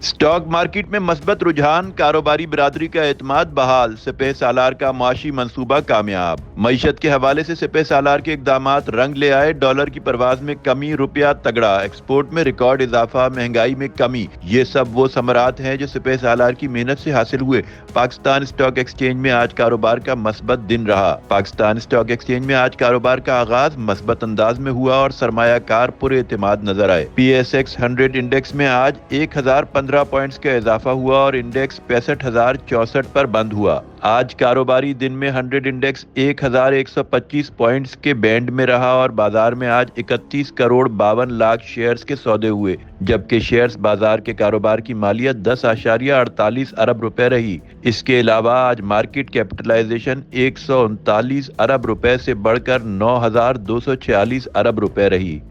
Stock market में मस्बत रुझान, कारोबारी बिरादरी का एतमाद बहाल, सिपह सालार का माशी मंसूबा कामयाब। मईशत के हवाले से सिपह सालार के इकदामात रंग ले आए, डॉलर की परवाज में कमी, रुपया तगड़ा, एक्सपोर्ट में रिकॉर्ड इजाफा, महंगाई में कमी। ये सब वो समरात हैं जो सिपह सालार की मेहनत से हासिल हुए। पाकिस्तान स्टॉक एक्सचेंज में आज कारोबार का मस्बत दिन रहा। पाकिस्तान स्टॉक एक्सचेंज में आज कारोबार का आगाज मस्बत अंदाज में हुआ और सरमायाकार पुर एतमाद नजर आए। PSX 100 इंडेक्स में आज 1015 पॉइंट्स का इजाफा हुआ और इंडेक्स 65,064 पर बंद हुआ। आज कारोबारी दिन में 100 इंडेक्स 1125 पॉइंट्स के बैंड में रहा और बाजार में आज 31 करोड़ 52 लाख शेयर्स के सौदे हुए, जबकि शेयर्स बाजार के कारोबार की मालियत 10.48 अरब रुपए रही। इसके अलावा आज मार्केट कैपिटलाइजेशन 139 अरब रुपए से बढ़कर 9,246 अरब रुपए रही।